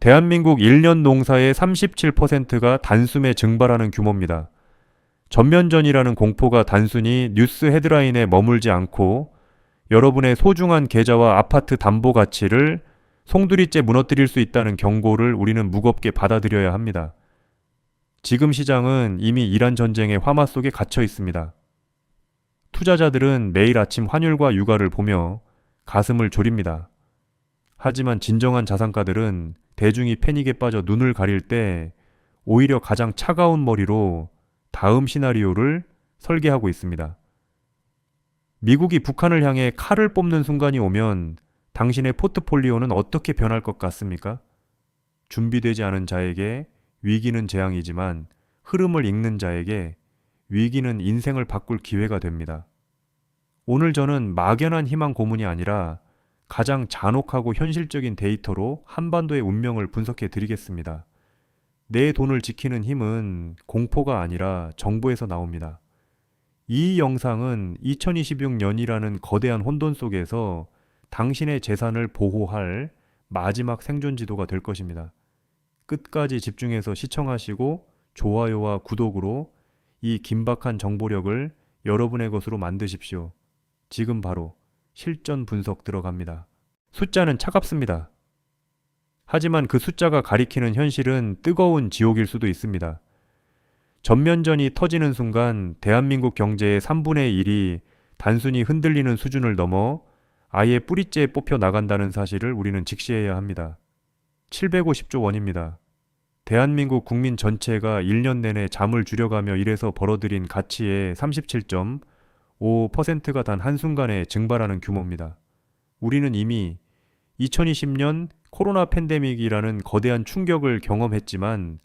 대한민국 1년 농사의 37%가 단숨에 증발하는 규모입니다. 전면전이라는 공포가 단순히 뉴스 헤드라인에 머물지 않고 여러분의 소중한 계좌와 아파트 담보 가치를 송두리째 무너뜨릴 수 있다는 경고를 우리는 무겁게 받아들여야 합니다. 지금 시장은 이미 이란 전쟁의 화마 속에 갇혀 있습니다. 투자자들은 매일 아침 환율과 유가를 보며 가슴을 졸입니다. 하지만 진정한 자산가들은 대중이 패닉에 빠져 눈을 가릴 때 오히려 가장 차가운 머리로 다음 시나리오를 설계하고 있습니다. 미국이 북한을 향해 칼을 뽑는 순간이 오면 당신의 포트폴리오는 어떻게 변할 것 같습니까? 준비되지 않은 자에게 위기는 재앙이지만 흐름을 읽는 자에게 위기는 인생을 바꿀 기회가 됩니다. 오늘 저는 막연한 희망 고문이 아니라 가장 잔혹하고 현실적인 데이터로 한반도의 운명을 분석해 드리겠습니다. 내 돈을 지키는 힘은 공포가 아니라 정보에서 나옵니다. 이 영상은 2026년이라는 거대한 혼돈 속에서 당신의 재산을 보호할 마지막 생존 지도가 될 것입니다. 끝까지 집중해서 시청하시고 좋아요와 구독으로 이 긴박한 정보력을 여러분의 것으로 만드십시오. 지금 바로 실전 분석 들어갑니다. 숫자는 차갑습니다. 하지만 그 숫자가 가리키는 현실은 뜨거운 지옥일 수도 있습니다. 전면전이 터지는 순간 대한민국 경제의 3분의 1이 단순히 흔들리는 수준을 넘어 아예 뿌리째 뽑혀 나간다는 사실을 우리는 직시해야 합니다. 750조 원입니다. 대한민국 국민 전체가 1년 내내 잠을 줄여가며 일해서 벌어들인 가치의 37.5%가 단 한순간에 증발하는 규모입니다. 우리는 이미 2020년 코로나 팬데믹이라는 거대한 충격을 경험했지만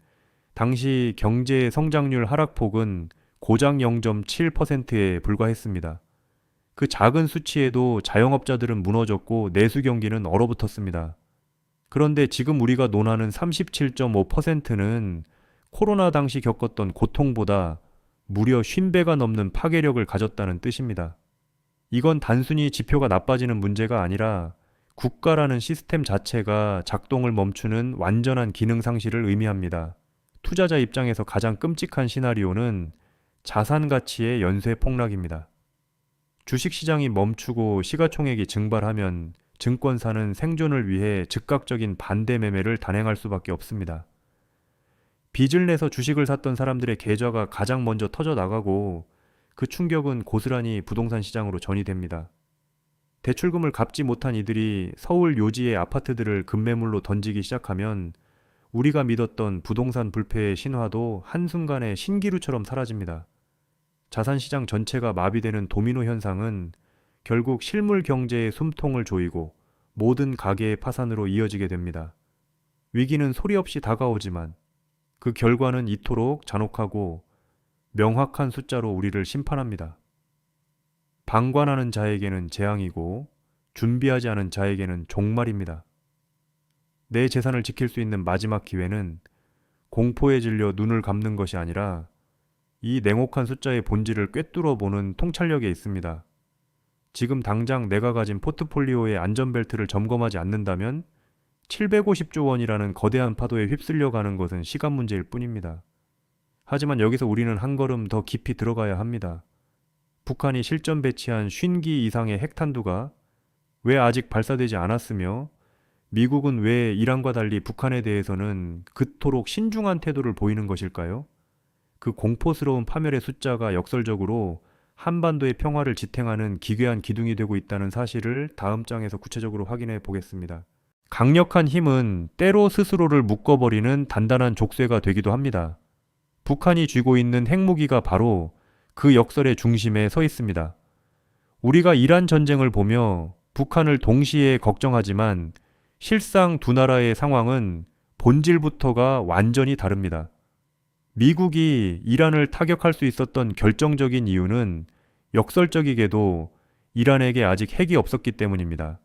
당시 경제 성장률 하락폭은 고작 0.7%에 불과했습니다. 그 작은 수치에도 자영업자들은 무너졌고 내수 경기는 얼어붙었습니다. 그런데 지금 우리가 논하는 37.5%는 코로나 당시 겪었던 고통보다 무려 50배가 넘는 파괴력을 가졌다는 뜻입니다. 이건 단순히 지표가 나빠지는 문제가 아니라 국가라는 시스템 자체가 작동을 멈추는 완전한 기능 상실을 의미합니다. 투자자 입장에서 가장 끔찍한 시나리오는 자산 가치의 연쇄 폭락입니다. 주식시장이 멈추고 시가총액이 증발하면 증권사는 생존을 위해 즉각적인 반대 매매를 단행할 수밖에 없습니다. 빚을 내서 주식을 샀던 사람들의 계좌가 가장 먼저 터져 나가고 그 충격은 고스란히 부동산 시장으로 전이됩니다. 대출금을 갚지 못한 이들이 서울 요지의 아파트들을 급매물로 던지기 시작하면 우리가 믿었던 부동산 불패의 신화도 한순간에 신기루처럼 사라집니다. 자산시장 전체가 마비되는 도미노 현상은 결국 실물 경제의 숨통을 조이고 모든 가계의 파산으로 이어지게 됩니다. 위기는 소리 없이 다가오지만 그 결과는 이토록 잔혹하고 명확한 숫자로 우리를 심판합니다. 방관하는 자에게는 재앙이고 준비하지 않은 자에게는 종말입니다. 내 재산을 지킬 수 있는 마지막 기회는 공포에 질려 눈을 감는 것이 아니라 이 냉혹한 숫자의 본질을 꿰뚫어 보는 통찰력에 있습니다. 지금 당장 내가 가진 포트폴리오의 안전벨트를 점검하지 않는다면 750조 원이라는 거대한 파도에 휩쓸려 가는 것은 시간 문제일 뿐입니다. 하지만 여기서 우리는 한 걸음 더 깊이 들어가야 합니다. 북한이 실전 배치한 50기 이상의 핵탄두가 왜 아직 발사되지 않았으며 미국은 왜 이란과 달리 북한에 대해서는 그토록 신중한 태도를 보이는 것일까요? 그 공포스러운 파멸의 숫자가 역설적으로 한반도의 평화를 지탱하는 기괴한 기둥이 되고 있다는 사실을 다음 장에서 구체적으로 확인해 보겠습니다. 강력한 힘은 때로 스스로를 묶어버리는 단단한 족쇄가 되기도 합니다. 북한이 쥐고 있는 핵무기가 바로 그 역설의 중심에 서 있습니다. 우리가 이란 전쟁을 보며 북한을 동시에 걱정하지만 실상 두 나라의 상황은 본질부터가 완전히 다릅니다. 미국이 이란을 타격할 수 있었던 결정적인 이유는 역설적이게도 이란에게 아직 핵이 없었기 때문입니다.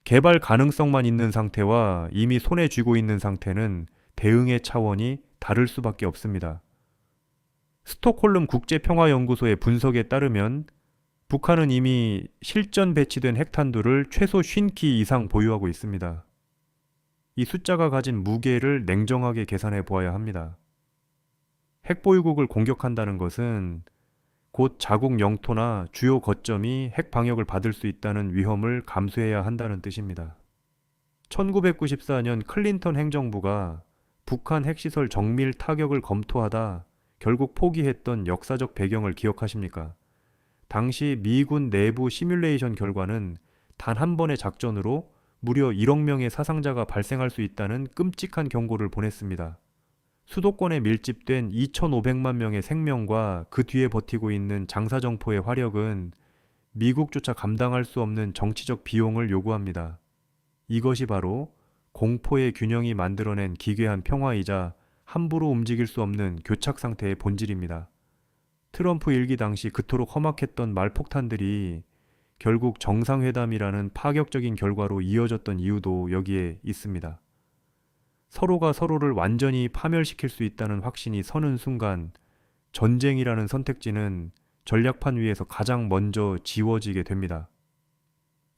개발 가능성만 있는 상태와 이미 손에 쥐고 있는 상태는 대응의 차원이 다를 수밖에 없습니다. 스톡홀름 국제평화연구소의 분석에 따르면 북한은 이미 실전 배치된 핵탄두를 최소 50기 이상 보유하고 있습니다. 이 숫자가 가진 무게를 냉정하게 계산해 보아야 합니다. 핵보유국을 공격한다는 것은 곧 자국 영토나 주요 거점이 핵 방역을 받을 수 있다는 위험을 감수해야 한다는 뜻입니다. 1994년 클린턴 행정부가 북한 핵시설 정밀 타격을 검토하다 결국 포기했던 역사적 배경을 기억하십니까? 당시 미군 내부 시뮬레이션 결과는 단 한 번의 작전으로 무려 1억 명의 사상자가 발생할 수 있다는 끔찍한 경고를 보냈습니다. 수도권에 밀집된 2,500만 명의 생명과 그 뒤에 버티고 있는 장사정포의 화력은 미국조차 감당할 수 없는 정치적 비용을 요구합니다. 이것이 바로 공포의 균형이 만들어낸 기괴한 평화이자 함부로 움직일 수 없는 교착 상태의 본질입니다. 트럼프 일기 당시 그토록 험악했던 말폭탄들이 결국 정상회담이라는 파격적인 결과로 이어졌던 이유도 여기에 있습니다. 서로가 서로를 완전히 파멸시킬 수 있다는 확신이 서는 순간 전쟁이라는 선택지는 전략판 위에서 가장 먼저 지워지게 됩니다.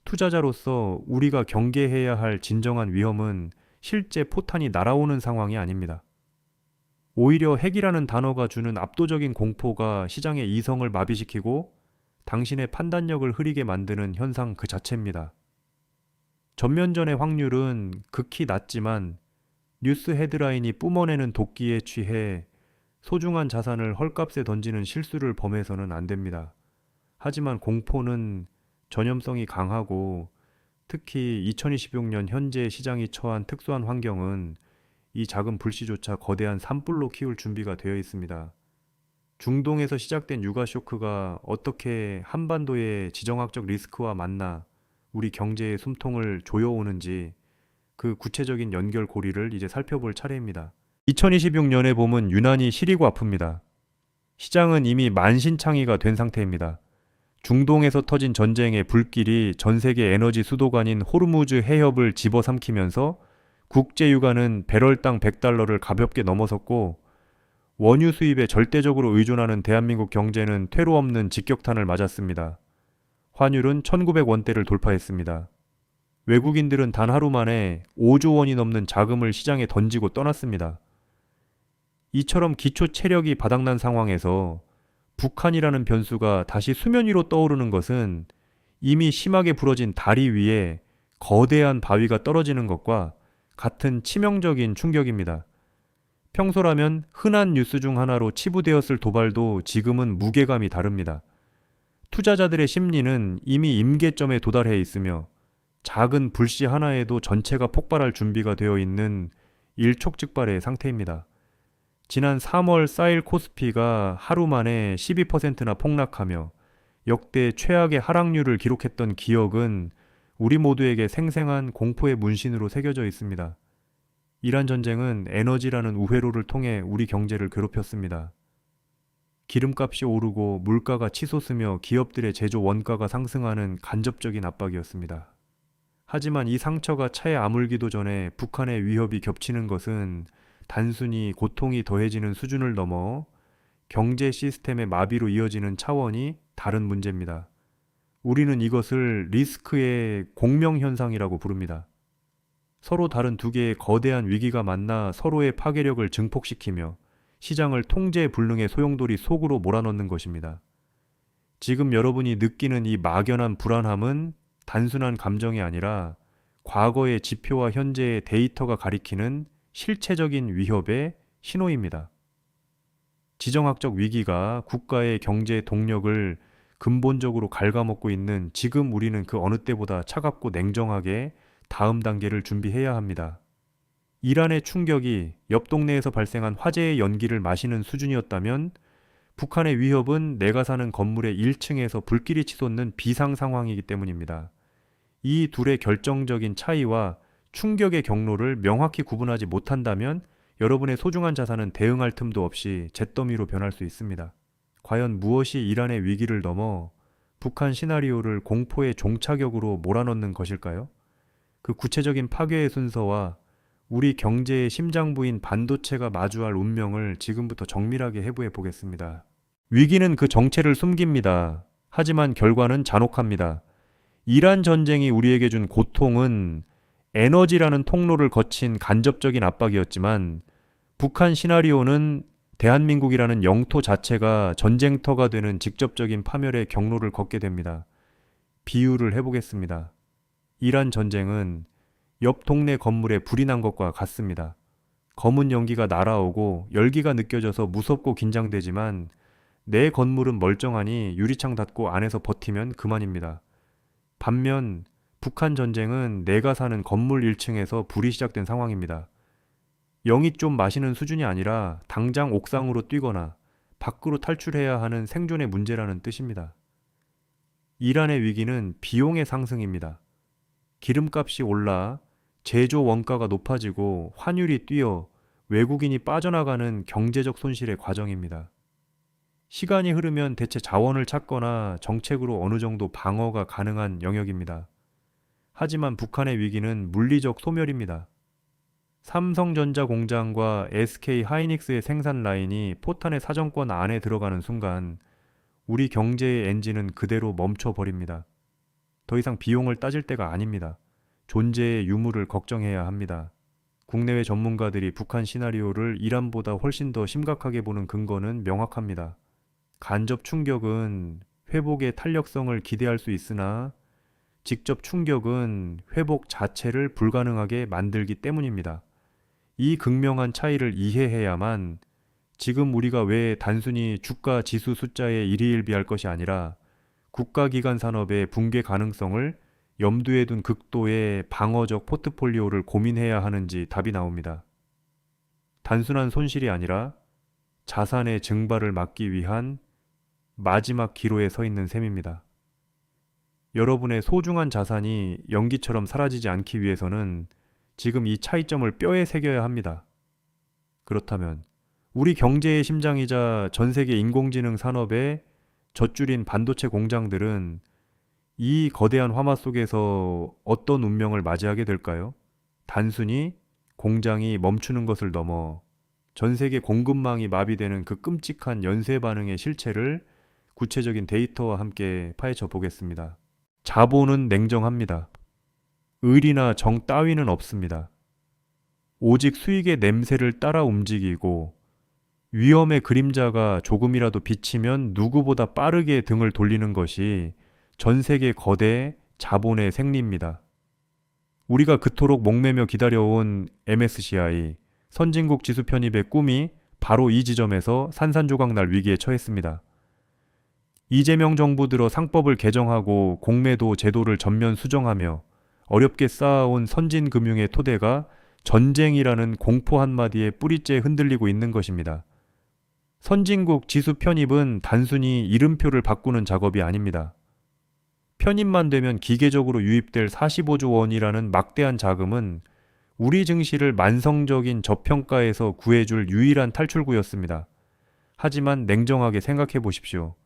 투자자로서 우리가 경계해야 할 진정한 위험은 실제 포탄이 날아오는 상황이 아닙니다. 오히려 핵이라는 단어가 주는 압도적인 공포가 시장의 이성을 마비시키고 당신의 판단력을 흐리게 만드는 현상 그 자체입니다. 전면전의 확률은 극히 낮지만 뉴스 헤드라인이 뿜어내는 도끼에 취해 소중한 자산을 헐값에 던지는 실수를 범해서는 안 됩니다. 하지만 공포는 전염성이 강하고 특히 2026년 현재 시장이 처한 특수한 환경은 이 작은 불씨조차 거대한 산불로 키울 준비가 되어 있습니다. 중동에서 시작된 육아 쇼크가 어떻게 한반도의 지정학적 리스크와 만나 우리 경제의 숨통을 조여오는지 그 구체적인 연결고리를 이제 살펴볼 차례입니다. 2026년의 봄은 유난히 시리고 아픕니다. 시장은 이미 만신창이가 된 상태입니다. 중동에서 터진 전쟁의 불길이 전 세계 에너지 수도관인 호르무즈 해협을 집어삼키면서 국제 유가는 배럴당 100달러를 가볍게 넘어섰고 원유 수입에 절대적으로 의존하는 대한민국 경제는 퇴로 없는 직격탄을 맞았습니다. 환율은 1900원대를 돌파했습니다. 외국인들은 단 하루 만에 5조 원이 넘는 자금을 시장에 던지고 떠났습니다. 이처럼 기초 체력이 바닥난 상황에서 북한이라는 변수가 다시 수면 위로 떠오르는 것은 이미 심하게 부러진 다리 위에 거대한 바위가 떨어지는 것과 같은 치명적인 충격입니다. 평소라면 흔한 뉴스 중 하나로 치부되었을 도발도 지금은 무게감이 다릅니다. 투자자들의 심리는 이미 임계점에 도달해 있으며 작은 불씨 하나에도 전체가 폭발할 준비가 되어 있는 일촉즉발의 상태입니다. 지난 3월 사일 코스피가 하루 만에 12%나 폭락하며 역대 최악의 하락률을 기록했던 기억은 우리 모두에게 생생한 공포의 문신으로 새겨져 있습니다. 이란 전쟁은 에너지라는 우회로를 통해 우리 경제를 괴롭혔습니다. 기름값이 오르고 물가가 치솟으며 기업들의 제조 원가가 상승하는 간접적인 압박이었습니다. 하지만 이 상처가 차에 아물기도 전에 북한의 위협이 겹치는 것은 단순히 고통이 더해지는 수준을 넘어 경제 시스템의 마비로 이어지는 차원이 다른 문제입니다. 우리는 이것을 리스크의 공명현상이라고 부릅니다. 서로 다른 두 개의 거대한 위기가 만나 서로의 파괴력을 증폭시키며 시장을 통제불능의 소용돌이 속으로 몰아넣는 것입니다. 지금 여러분이 느끼는 이 막연한 불안함은 단순한 감정이 아니라 과거의 지표와 현재의 데이터가 가리키는 실체적인 위협의 신호입니다. 지정학적 위기가 국가의 경제 동력을 근본적으로 갉아먹고 있는 지금 우리는 그 어느 때보다 차갑고 냉정하게 다음 단계를 준비해야 합니다. 이란의 충격이 옆 동네에서 발생한 화재의 연기를 마시는 수준이었다면 북한의 위협은 내가 사는 건물의 1층에서 불길이 치솟는 비상 상황이기 때문입니다. 이 둘의 결정적인 차이와 충격의 경로를 명확히 구분하지 못한다면 여러분의 소중한 자산은 대응할 틈도 없이 잿더미로 변할 수 있습니다. 과연 무엇이 이란의 위기를 넘어 북한 시나리오를 공포의 종착역으로 몰아넣는 것일까요? 그 구체적인 파괴의 순서와 우리 경제의 심장부인 반도체가 마주할 운명을 지금부터 정밀하게 해부해 보겠습니다. 위기는 그 정체를 숨깁니다. 하지만 결과는 잔혹합니다. 이란 전쟁이 우리에게 준 고통은 에너지라는 통로를 거친 간접적인 압박이었지만 북한 시나리오는 대한민국이라는 영토 자체가 전쟁터가 되는 직접적인 파멸의 경로를 걷게 됩니다. 비유를 해보겠습니다. 이란 전쟁은 옆 동네 건물에 불이 난 것과 같습니다. 검은 연기가 날아오고 열기가 느껴져서 무섭고 긴장되지만 내 건물은 멀쩡하니 유리창 닫고 안에서 버티면 그만입니다. 반면 북한 전쟁은 내가 사는 건물 1층에서 불이 시작된 상황입니다. 영이 좀 마시는 수준이 아니라 당장 옥상으로 뛰거나 밖으로 탈출해야 하는 생존의 문제라는 뜻입니다. 이란의 위기는 비용의 상승입니다. 기름값이 올라 제조 원가가 높아지고 환율이 뛰어 외국인이 빠져나가는 경제적 손실의 과정입니다. 시간이 흐르면 대체 자원을 찾거나 정책으로 어느 정도 방어가 가능한 영역입니다. 하지만 북한의 위기는 물리적 소멸입니다. 삼성전자 공장과 SK 하이닉스의 생산 라인이 포탄의 사정권 안에 들어가는 순간 우리 경제의 엔진은 그대로 멈춰버립니다. 더 이상 비용을 따질 때가 아닙니다. 존재의 유무를 걱정해야 합니다. 국내외 전문가들이 북한 시나리오를 이란보다 훨씬 더 심각하게 보는 근거는 명확합니다. 간접 충격은 회복의 탄력성을 기대할 수 있으나 직접 충격은 회복 자체를 불가능하게 만들기 때문입니다. 이 극명한 차이를 이해해야만 지금 우리가 왜 단순히 주가 지수 숫자에 일희일비할 것이 아니라 국가기관 산업의 붕괴 가능성을 염두에 둔 극도의 방어적 포트폴리오를 고민해야 하는지 답이 나옵니다. 단순한 손실이 아니라 자산의 증발을 막기 위한 마지막 기로에 서 있는 셈입니다. 여러분의 소중한 자산이 연기처럼 사라지지 않기 위해서는 지금 이 차이점을 뼈에 새겨야 합니다. 그렇다면 우리 경제의 심장이자 전 세계 인공지능 산업의 젖줄인 반도체 공장들은 이 거대한 화마 속에서 어떤 운명을 맞이하게 될까요? 단순히 공장이 멈추는 것을 넘어 전 세계 공급망이 마비되는 그 끔찍한 연쇄 반응의 실체를 구체적인 데이터와 함께 파헤쳐 보겠습니다. 자본은 냉정합니다. 의리나 정 따위는 없습니다. 오직 수익의 냄새를 따라 움직이고 위험의 그림자가 조금이라도 비치면 누구보다 빠르게 등을 돌리는 것이 전 세계 거대 자본의 생리입니다. 우리가 그토록 목매며 기다려온 MSCI, 선진국 지수 편입의 꿈이 바로 이 지점에서 산산조각 날 위기에 처했습니다. 이재명 정부 들어 상법을 개정하고 공매도 제도를 전면 수정하며 어렵게 쌓아온 선진금융의 토대가 전쟁이라는 공포 한마디에 뿌리째 흔들리고 있는 것입니다. 선진국 지수 편입은 단순히 이름표를 바꾸는 작업이 아닙니다. 편입만 되면 기계적으로 유입될 45조 원이라는 막대한 자금은 우리 증시를 만성적인 저평가에서 구해줄 유일한 탈출구였습니다. 하지만 냉정하게 생각해 보십시오.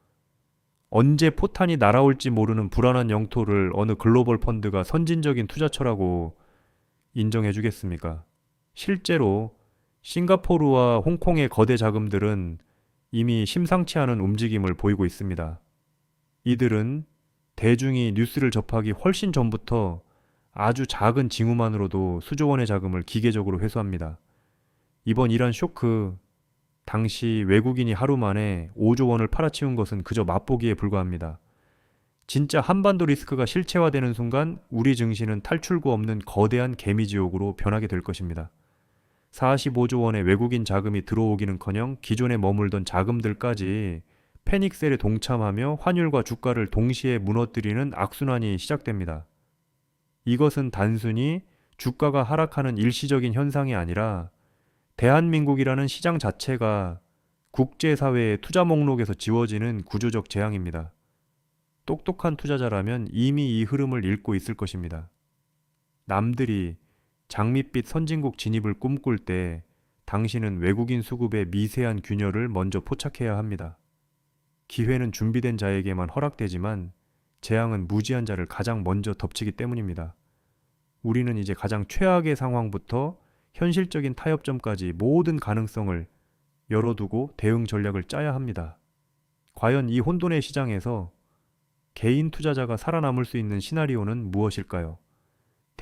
언제 포탄이 날아올지 모르는 불안한 영토를 어느 글로벌 펀드가 선진적인 투자처라고 인정해 주겠습니까? 실제로 싱가포르와 홍콩의 거대 자금들은 이미 심상치 않은 움직임을 보이고 있습니다. 이들은 대중이 뉴스를 접하기 훨씬 전부터 아주 작은 징후만으로도 수조 원의 자금을 기계적으로 회수합니다. 이번 이란 쇼크, 당시 외국인이 하루 만에 5조 원을 팔아치운 것은 그저 맛보기에 불과합니다. 진짜 한반도 리스크가 실체화되는 순간 우리 증시는 탈출구 없는 거대한 개미지옥으로 변하게 될 것입니다. 45조 원의 외국인 자금이 들어오기는커녕 기존에 머물던 자금들까지 패닉셀에 동참하며 환율과 주가를 동시에 무너뜨리는 악순환이 시작됩니다. 이것은 단순히 주가가 하락하는 일시적인 현상이 아니라 대한민국이라는 시장 자체가 국제사회의 투자 목록에서 지워지는 구조적 재앙입니다. 똑똑한 투자자라면 이미 이 흐름을 읽고 있을 것입니다. 남들이 장밋빛 선진국 진입을 꿈꿀 때 당신은 외국인 수급의 미세한 균열을 먼저 포착해야 합니다. 기회는 준비된 자에게만 허락되지만 재앙은 무지한 자를 가장 먼저 덮치기 때문입니다. 우리는 이제 가장 최악의 상황부터 현실적인 타협점까지 모든 가능성을 열어두고 대응 전략을 짜야 합니다. 과연 이 혼돈의 시장에서 개인 투자자가 살아남을 수 있는 시나리오는 무엇일까요?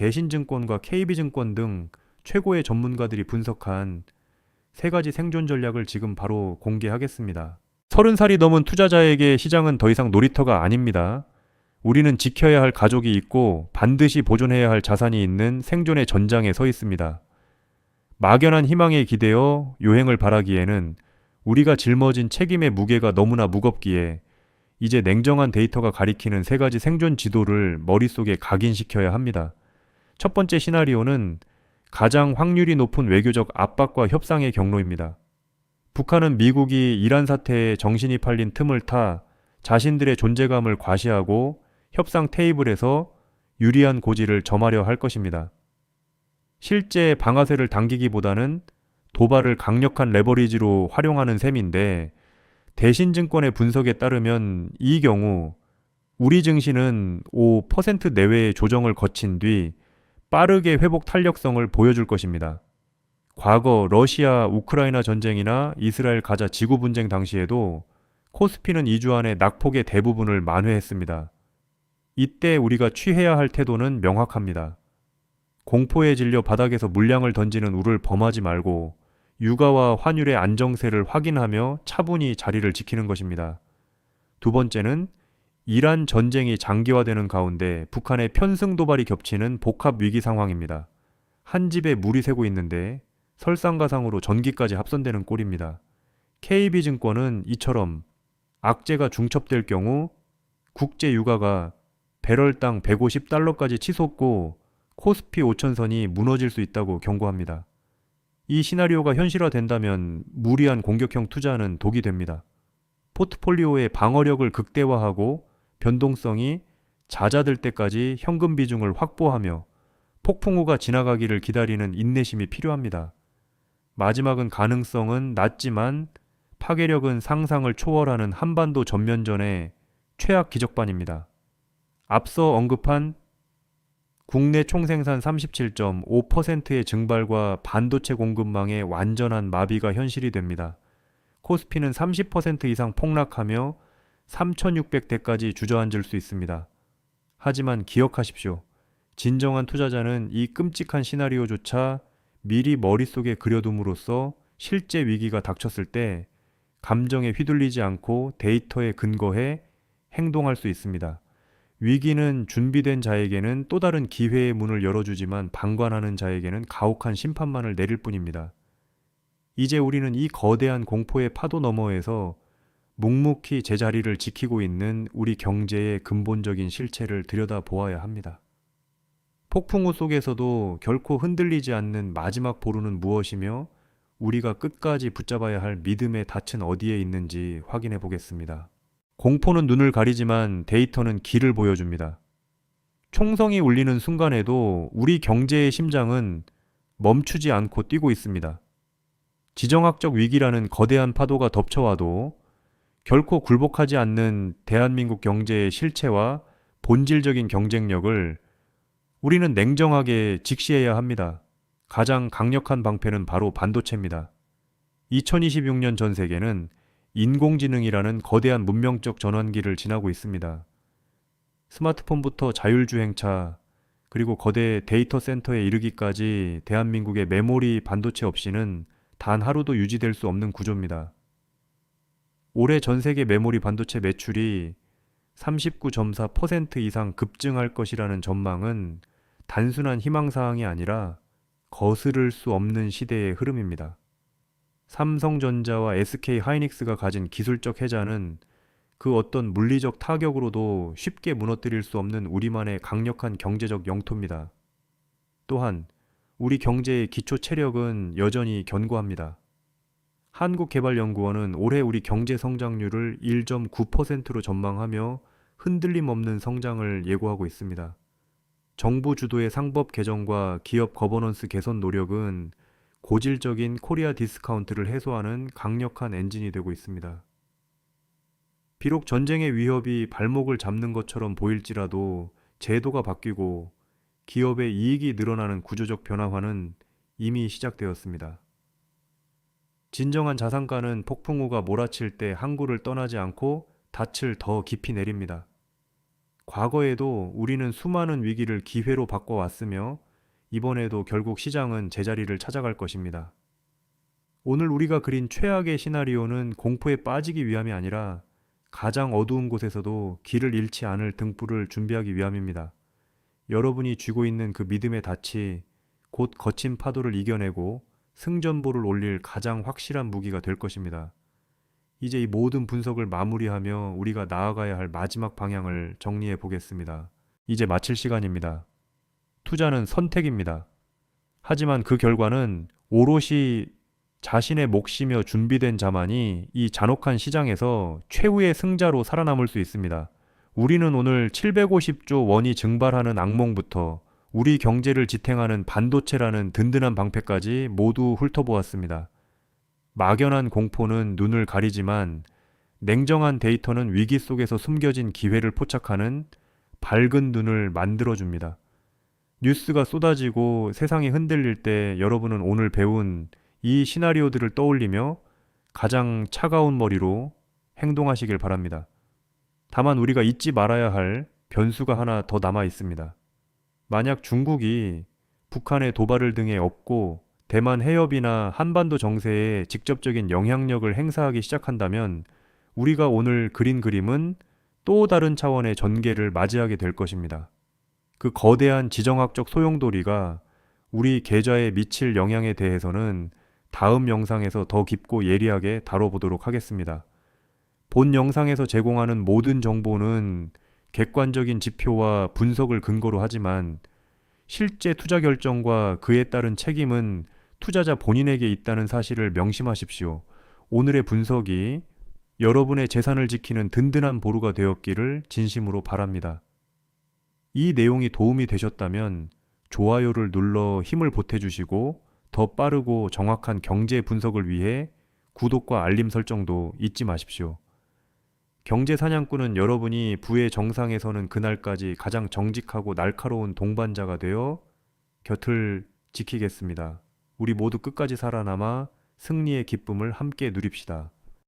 대신증권과 KB증권 등 최고의 전문가들이 분석한 세 가지 생존 전략을 지금 바로 공개하겠습니다. 30살이 넘은 투자자에게 시장은 더 이상 놀이터가 아닙니다. 우리는 지켜야 할 가족이 있고 반드시 보존해야 할 자산이 있는 생존의 전장에 서 있습니다. 막연한 희망에 기대어 요행을 바라기에는 우리가 짊어진 책임의 무게가 너무나 무겁기에 이제 냉정한 데이터가 가리키는 세 가지 생존 지도를 머릿속에 각인시켜야 합니다. 첫 번째 시나리오는 가장 확률이 높은 외교적 압박과 협상의 경로입니다. 북한은 미국이 이란 사태에 정신이 팔린 틈을 타 자신들의 존재감을 과시하고 협상 테이블에서 유리한 고지를 점하려 할 것입니다. 실제 방아쇠를 당기기보다는 도발을 강력한 레버리지로 활용하는 셈인데, 대신증권의 분석에 따르면 이 경우 우리 증시는 5% 내외의 조정을 거친 뒤 빠르게 회복 탄력성을 보여줄 것입니다. 과거 러시아 우크라이나 전쟁이나 이스라엘 가자 지구 분쟁 당시에도 코스피는 2주 안에 낙폭의 대부분을 만회했습니다. 이때 우리가 취해야 할 태도는 명확합니다. 공포에 질려 바닥에서 물량을 던지는 우를 범하지 말고 유가와 환율의 안정세를 확인하며 차분히 자리를 지키는 것입니다. 두 번째는 이란 전쟁이 장기화되는 가운데 북한의 편승 도발이 겹치는 복합 위기 상황입니다. 한 집에 물이 새고 있는데 설상가상으로 전기까지 합선되는 꼴입니다. KB증권은 이처럼 악재가 중첩될 경우 국제 유가가 배럴당 150달러까지 치솟고 코스피 5천선이 무너질 수 있다고 경고합니다. 이 시나리오가 현실화된다면 무리한 공격형 투자는 독이 됩니다. 포트폴리오의 방어력을 극대화하고 변동성이 잦아들 때까지 현금 비중을 확보하며 폭풍우가 지나가기를 기다리는 인내심이 필요합니다. 마지막은 가능성은 낮지만 파괴력은 상상을 초월하는 한반도 전면전의 최악 기적반입니다. 앞서 언급한 국내 총생산 37.5%의 증발과 반도체 공급망의 완전한 마비가 현실이 됩니다. 코스피는 30% 이상 폭락하며 3,600대까지 주저앉을 수 있습니다. 하지만 기억하십시오. 진정한 투자자는 이 끔찍한 시나리오조차 미리 머릿속에 그려둠으로써 실제 위기가 닥쳤을 때 감정에 휘둘리지 않고 데이터에 근거해 행동할 수 있습니다. 위기는 준비된 자에게는 또 다른 기회의 문을 열어주지만 방관하는 자에게는 가혹한 심판만을 내릴 뿐입니다. 이제 우리는 이 거대한 공포의 파도 너머에서 묵묵히 제자리를 지키고 있는 우리 경제의 근본적인 실체를 들여다보아야 합니다. 폭풍우 속에서도 결코 흔들리지 않는 마지막 보루는 무엇이며 우리가 끝까지 붙잡아야 할 믿음의 닻은 어디에 있는지 확인해 보겠습니다. 공포는 눈을 가리지만 데이터는 길을 보여줍니다. 총성이 울리는 순간에도 우리 경제의 심장은 멈추지 않고 뛰고 있습니다. 지정학적 위기라는 거대한 파도가 덮쳐와도 결코 굴복하지 않는 대한민국 경제의 실체와 본질적인 경쟁력을 우리는 냉정하게 직시해야 합니다. 가장 강력한 방패는 바로 반도체입니다. 2026년 전 세계는 인공지능이라는 거대한 문명적 전환기를 지나고 있습니다. 스마트폰부터 자율주행차, 그리고 거대 데이터 센터에 이르기까지 대한민국의 메모리 반도체 없이는 단 하루도 유지될 수 없는 구조입니다. 올해 전 세계 메모리 반도체 매출이 39.4% 이상 급증할 것이라는 전망은 단순한 희망사항이 아니라 거스를 수 없는 시대의 흐름입니다. 삼성전자와 SK하이닉스가 가진 기술적 해자는 그 어떤 물리적 타격으로도 쉽게 무너뜨릴 수 없는 우리만의 강력한 경제적 영토입니다. 또한 우리 경제의 기초 체력은 여전히 견고합니다. 한국개발연구원은 올해 우리 경제 성장률을 1.9%로 전망하며 흔들림 없는 성장을 예고하고 있습니다. 정부 주도의 상법 개정과 기업 거버넌스 개선 노력은 고질적인 코리아 디스카운트를 해소하는 강력한 엔진이 되고 있습니다. 비록 전쟁의 위협이 발목을 잡는 것처럼 보일지라도 제도가 바뀌고 기업의 이익이 늘어나는 구조적 변화화는 이미 시작되었습니다. 진정한 자산가는 폭풍우가 몰아칠 때 항구를 떠나지 않고 닻을 더 깊이 내립니다. 과거에도 우리는 수많은 위기를 기회로 바꿔왔으며 이번에도 결국 시장은 제자리를 찾아갈 것입니다. 오늘 우리가 그린 최악의 시나리오는 공포에 빠지기 위함이 아니라 가장 어두운 곳에서도 길을 잃지 않을 등불을 준비하기 위함입니다. 여러분이 쥐고 있는 그 믿음의 닻이 곧 거친 파도를 이겨내고 승전보를 올릴 가장 확실한 무기가 될 것입니다. 이제 이 모든 분석을 마무리하며 우리가 나아가야 할 마지막 방향을 정리해 보겠습니다. 이제 마칠 시간입니다. 투자는 선택입니다. 하지만 그 결과는 오롯이 자신의 몫이며 준비된 자만이 이 잔혹한 시장에서 최후의 승자로 살아남을 수 있습니다. 우리는 오늘 750조 원이 증발하는 악몽부터 우리 경제를 지탱하는 반도체라는 든든한 방패까지 모두 훑어보았습니다. 막연한 공포는 눈을 가리지만 냉정한 데이터는 위기 속에서 숨겨진 기회를 포착하는 밝은 눈을 만들어줍니다. 뉴스가 쏟아지고 세상이 흔들릴 때 여러분은 오늘 배운 이 시나리오들을 떠올리며 가장 차가운 머리로 행동하시길 바랍니다. 다만 우리가 잊지 말아야 할 변수가 하나 더 남아 있습니다. 만약 중국이 북한의 도발을 등에 업고 대만 해협이나 한반도 정세에 직접적인 영향력을 행사하기 시작한다면 우리가 오늘 그린 그림은 또 다른 차원의 전개를 맞이하게 될 것입니다. 그 거대한 지정학적 소용돌이가 우리 계좌에 미칠 영향에 대해서는 다음 영상에서 더 깊고 예리하게 다뤄보도록 하겠습니다. 본 영상에서 제공하는 모든 정보는 객관적인 지표와 분석을 근거로 하지만 실제 투자 결정과 그에 따른 책임은 투자자 본인에게 있다는 사실을 명심하십시오. 오늘의 분석이 여러분의 재산을 지키는 든든한 보루가 되었기를 진심으로 바랍니다. 이 내용이 도움이 되셨다면 좋아요를 눌러 힘을 보태주시고 더 빠르고 정확한 경제 분석을 위해 구독과 알림 설정도 잊지 마십시오. 경제 사냥꾼은 여러분이 부의 정상에 서는 그날까지 가장 정직하고 날카로운 동반자가 되어 곁을 지키겠습니다. 우리 모두 끝까지 살아남아 승리의 기쁨을 함께 누립시다.